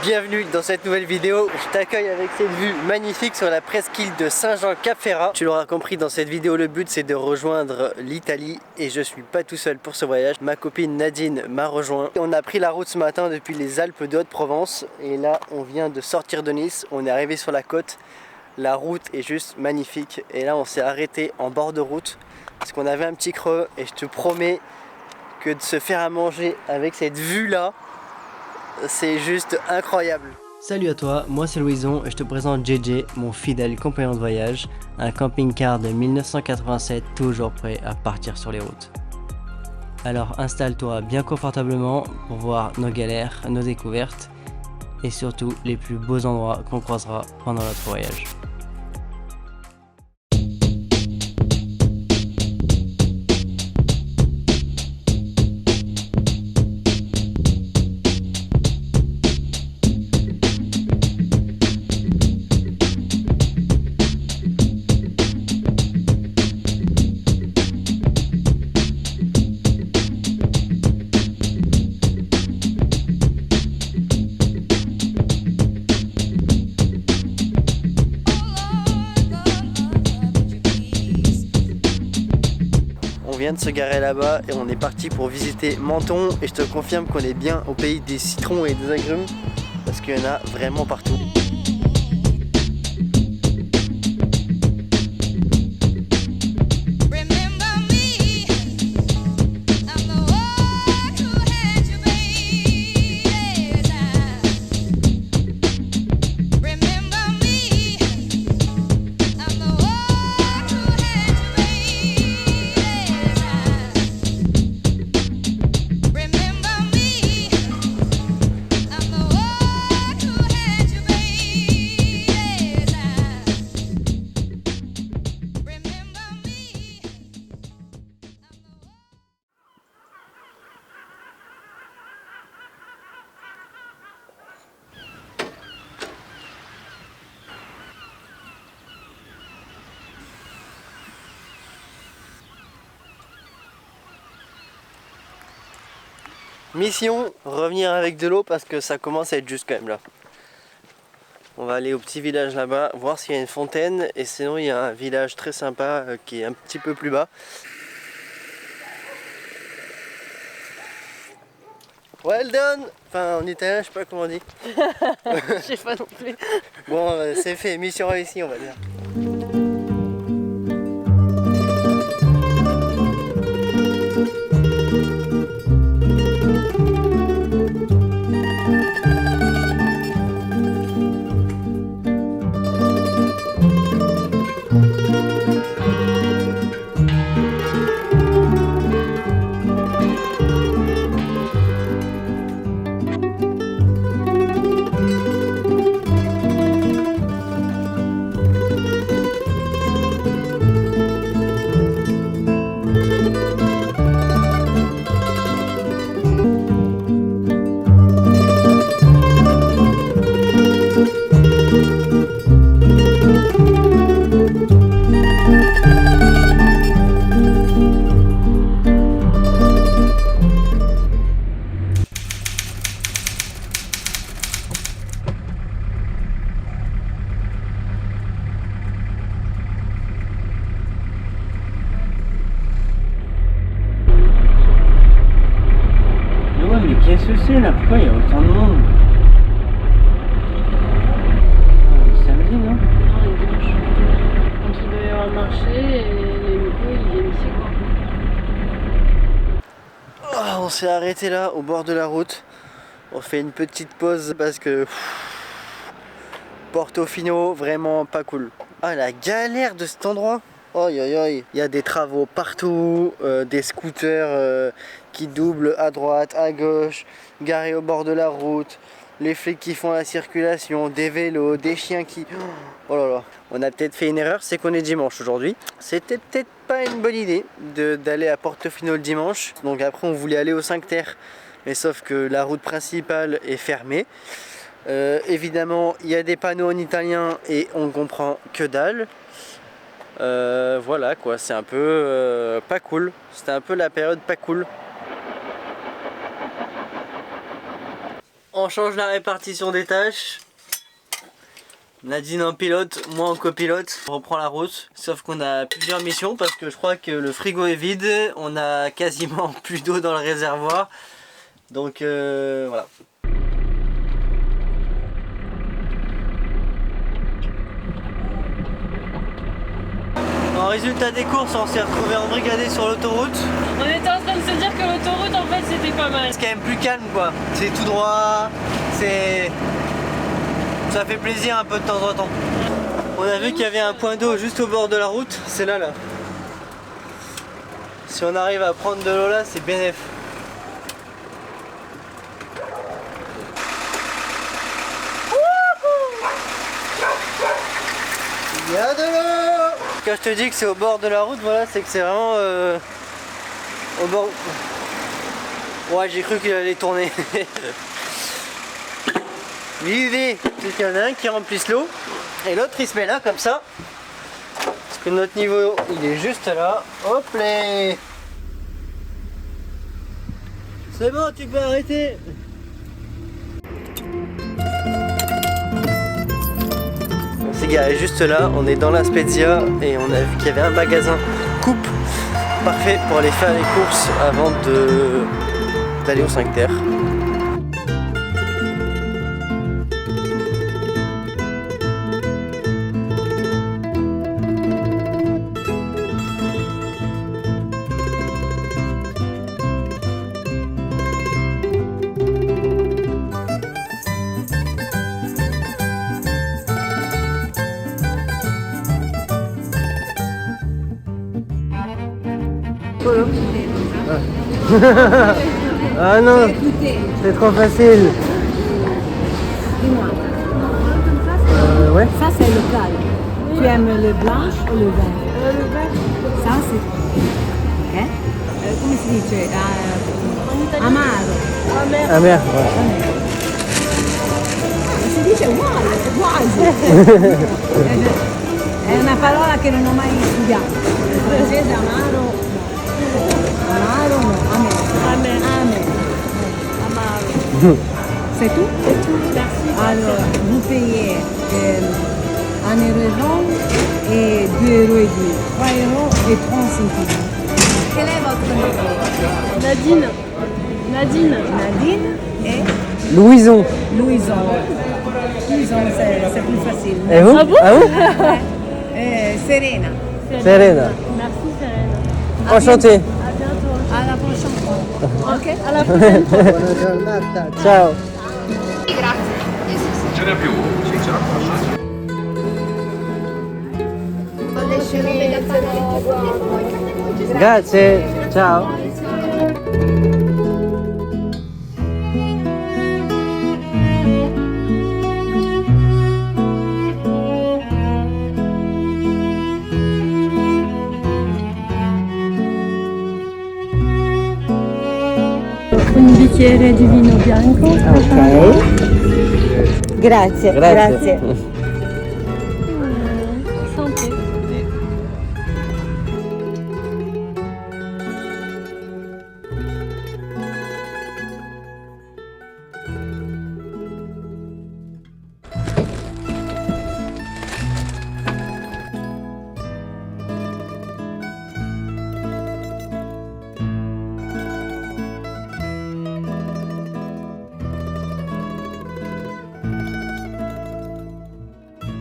Bienvenue dans cette nouvelle vidéo. Je t'accueille avec cette vue magnifique sur la presqu'île de Saint-Jean-Cap-Ferrat. Tu l'auras compris, dans cette vidéo, le but c'est de rejoindre l'Italie et je suis pas tout seul pour ce voyage. Ma copine Nadine m'a rejoint. On a pris la route ce matin depuis les Alpes de Haute-Provence et là on vient de sortir de Nice. On est arrivé sur la côte. La route est juste magnifique et là on s'est arrêté en bord de route parce qu'on avait un petit creux et je te promets que de se faire à manger avec cette vue là, c'est juste incroyable. Salut à toi, moi c'est Louison et je te présente JJ, mon fidèle compagnon de voyage, un camping-car de 1987 toujours prêt à partir sur les routes. Alors installe-toi bien confortablement pour voir nos galères, nos découvertes et surtout les plus beaux endroits qu'on croisera pendant notre voyage. On vient de se garer là-bas et on est parti pour visiter Menton et je te confirme qu'on est bien au pays des citrons et des agrumes parce qu'il y en a vraiment partout. Mission, revenir avec de l'eau parce que ça commence à être juste quand même là. On va aller au petit village là-bas, voir s'il y a une fontaine et sinon il y a un village très sympa qui est un petit peu plus bas. Well done! Enfin en italien je sais pas comment on dit. Je sais pas non plus. Bon c'est fait, mission réussie on va dire. Qu'est-ce que c'est là? Pourquoi il y a autant de monde? Samedi, non? Non, il est dimanche. Donc il doit y avoir le marché et les locaux ils viennent ici quoi. Oh, on s'est arrêté là au bord de la route. On fait une petite pause parce que Portofino vraiment pas cool. Ah la galère de cet endroit. Oh, il y a des travaux partout, des scooters qui doublent à droite, à gauche, garés au bord de la route, les flics qui font la circulation, des vélos, des chiens qui... Oh là là, on a peut-être fait une erreur, c'est qu'on est dimanche aujourd'hui. C'était peut-être pas une bonne idée d'aller à Portofino le dimanche. Donc après on voulait aller au 5 Terre, mais sauf que la route principale est fermée. Évidemment, il y a des panneaux en italien et on comprend que dalle. Voilà quoi, c'est un peu pas cool. C'était un peu la période pas cool. On change la répartition des tâches. Nadine en pilote, moi en copilote. On reprend la route, sauf qu'on a plusieurs missions parce que je crois que le frigo est vide. On a quasiment plus d'eau dans le réservoir. Donc voilà. En résultat des courses, on s'est retrouvé embrigadé sur l'autoroute. On était en train de se dire que l'autoroute en fait c'était pas mal. C'est quand même plus calme quoi. C'est tout droit, ça fait plaisir un peu de temps en temps. On a vu qu'il y avait un point d'eau juste au bord de la route, c'est là. Si on arrive à prendre de l'eau là, c'est bénéf. Il y a de l'eau. Quand je te dis que c'est au bord de la route, voilà, c'est que c'est vraiment au bord. Ouais, j'ai cru qu'il allait tourner. L'idée, c'est qu'il y en a un qui remplisse l'eau et l'autre il se met là comme ça. Parce que notre niveau il est juste là. Hop là. C'est bon, tu peux arrêter. On s'est garé juste là, on est dans la Spezia et on a vu qu'il y avait un magasin coupe parfait pour aller faire les courses avant d'aller au 5 Terre. Ah non, c'est trop facile. Dis-moi. Ouais. Ça c'est local. Tu aimes le blanc ou le vin? Le vin. Ça c'est. Ok. Come si dice? Amaro. Amer, ouais. Si dice uguale, quasi. È una parola che non ho mai studiato. Il francese amaro. Amaro no, amer. Amer. Amaro. C'est tout? C'est tout, merci. Alors, vous payez 1,20 € et 2,10 €. 3 € et 30 centimes. Quel est votre nom? Nadine. Nadine. Nadine et Louison. Louison. Louison, c'est plus facile. Et vous? Ah bon? Ah vous? Serena. Serena. Merci Serena. Enchanté. À bientôt. À la prochaine fois. Ok? À la prochaine fois. Ciao. Ce n'è più, sì, ce la faccio. Grazie. Ciao. Un bicchiere di vino bianco. Ok. Grazie. Grazie. Santé.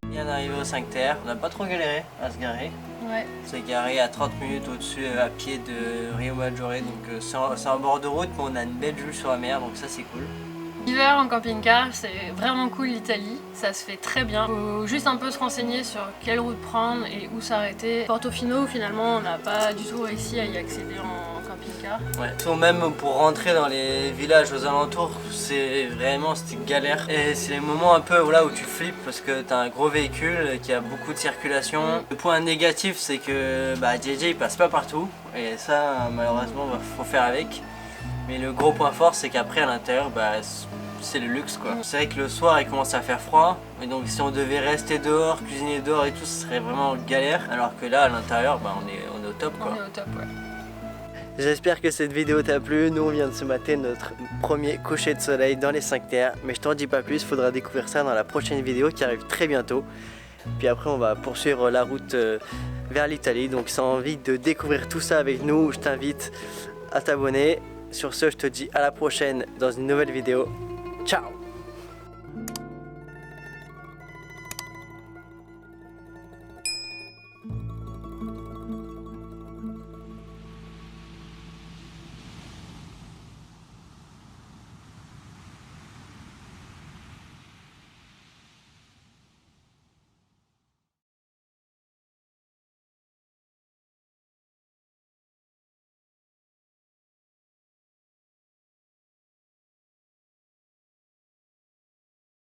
On est arrivé au 5 Terre, on n'a pas trop galéré à se garer. Ouais. On s'est garé à 30 minutes au-dessus à pied de Rio Maggiore, donc c'est en bord de route mais on a une belle vue sur la mer donc ça c'est cool. L'hiver en camping-car, c'est vraiment cool l'Italie, ça se fait très bien. Faut juste un peu se renseigner sur quelle route prendre et où s'arrêter. Portofino, finalement, on n'a pas du tout réussi à y accéder en camping-car. Ouais. Même pour rentrer dans les villages aux alentours, c'était galère. Et c'est les moments un peu où tu flippes parce que t'as un gros véhicule qui a beaucoup de circulation. Le point négatif, c'est que JJ il passe pas partout et ça malheureusement faut faire avec. Mais le gros point fort, c'est qu'après à l'intérieur, c'est le luxe quoi. C'est vrai que le soir il commence à faire froid, et donc si on devait rester dehors, cuisiner dehors et tout, ce serait vraiment galère. Alors que là à l'intérieur, on est au top quoi. On est au top, ouais. J'espère que cette vidéo t'a plu. Nous on vient de se mater notre premier coucher de soleil dans les 5 terres. Mais je t'en dis pas plus, faudra découvrir ça dans la prochaine vidéo qui arrive très bientôt. Puis après on va poursuivre la route vers l'Italie. Donc si tu as envie de découvrir tout ça avec nous, je t'invite à t'abonner. Sur ce, je te dis à la prochaine dans une nouvelle vidéo. Ciao!